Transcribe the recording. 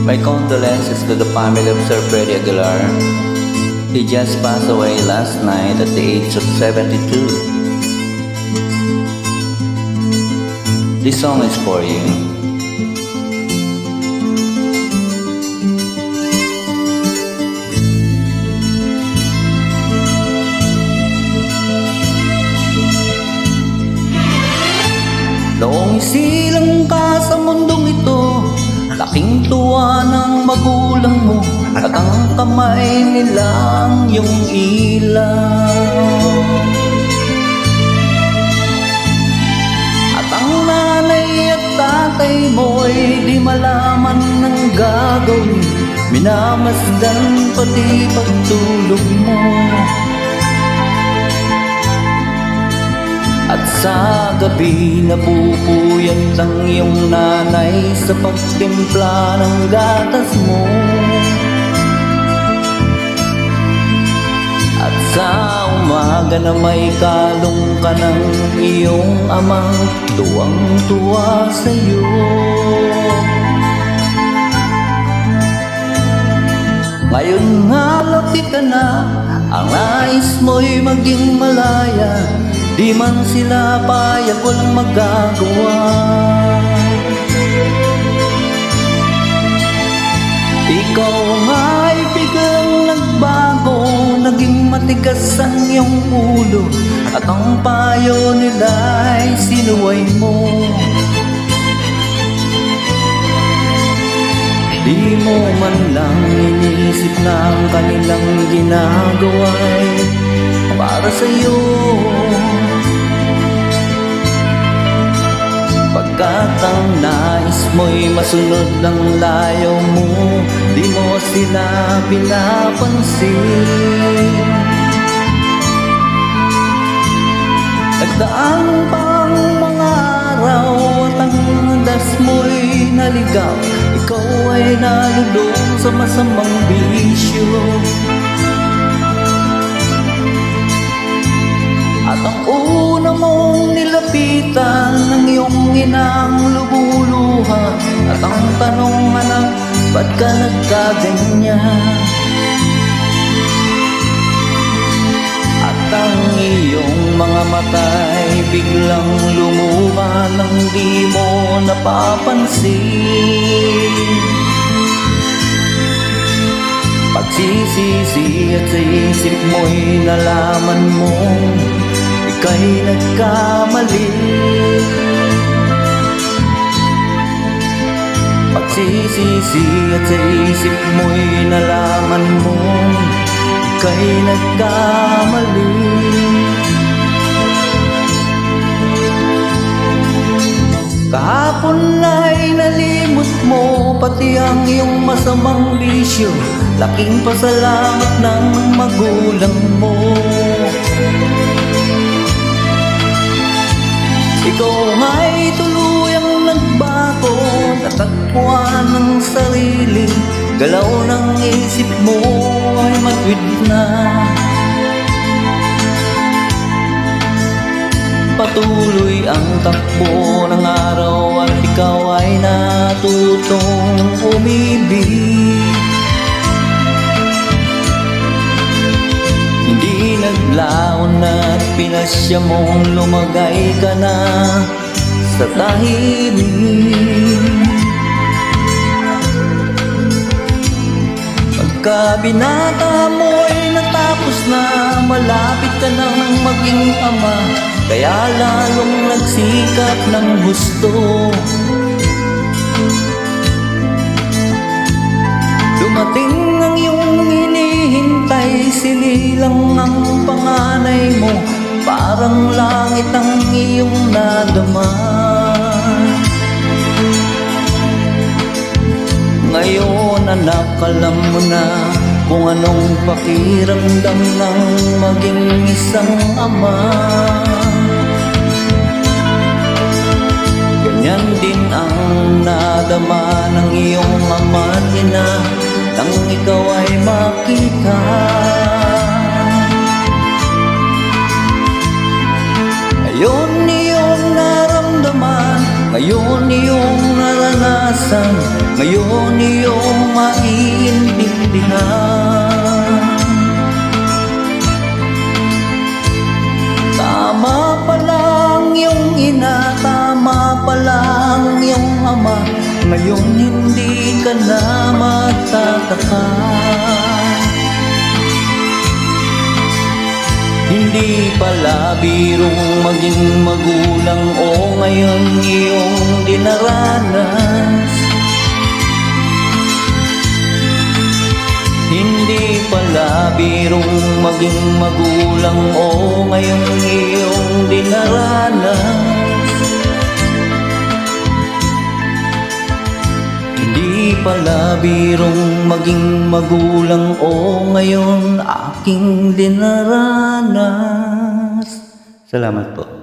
My condolences to the family of Sir Freddy Aguilar. He just passed away last night at the age of 72. This song is for you. Noong isilang ka sa mundong ito, laking tuwa ng magulang mo, at ang kamay nilang iyong ilaw. At ang nanay at tatay mo'y di malaman ng gagawin, minamasdan pati pagtulog mo. At sa gabi napupuyat ang iyong nanay sa pagtimpla ng gatas mo. At sa umaga na may kalong ka ng iyong amang tuwang-tuwa sa'yo. Ngayon nga laki ka na, ang nais mo'y maging malaya, di man sila payag, walang magagawa. Ikaw nga'y biglang nagbago, naging matigas ang iyong ulo, at ang payo nila'y sinuway mo. Di mo man lang inisip na ang kanilang ginagawa'y para sa'yo. Pagkat ang nais mo'y masunod ng layo mo, di mo sila pinapansin. Nagdaan pang mga araw at ang das mo'y naligaw, ikaw ay nalulong sa masamang bisyo. At ang una mong nilapitan ng iyong inang lubuluhan, at ang tanong, anak, ba't ka nagkaganyan? At ang iyong mga mata'y biglang lumuha nang di mo napapansin. Pagsisisi at sa isip mo'y nalaman mo ika'y nagkamali. Pagsisisi at sa isip mo'y nalaman mo ika'y nagkamali. Kahapon ay nalimot mo pati ang iyong masamang bisyo, laking pasalamat ng magulang mo. Ikaw nga'y tuluyang nagbago, natakbuhan ng sarili, galaw ng isip mo ay matwid na. Patuloy ang takbo ng araw at ikaw ay natutong umibig. Hindi naglaon at pinasya mong lumagay ka na sa tahimik. Pagka binata mo'y natapos na, malapit ka nang maging ama, kaya lalong nagsikap ng gusto. Dumating ang iyong hinihintay, sinilang ang panganay mo, parang langit ang iyong nadama. Ngayon anak, alam mo na kung anong pakiramdam ng maging isang ama. Ganyan din ang nadama ng iyong ama ina nang ikaw ay makita. Ngayon iyong naramdaman, Ngayon iyong naranasan, ngayon iyong maiintindihan. Tama pa lang iyong ina, tama pa lang iyong ama, ngayon hindi ka na magtataka. Hindi pala birong maging magulang, o ngayon iyong dinaranas. Hindi pala birong maging magulang, o ngayon iyong dinaranas. Hindi pala birong maging magulang, o ngayon aking dinaranas. Salamat po.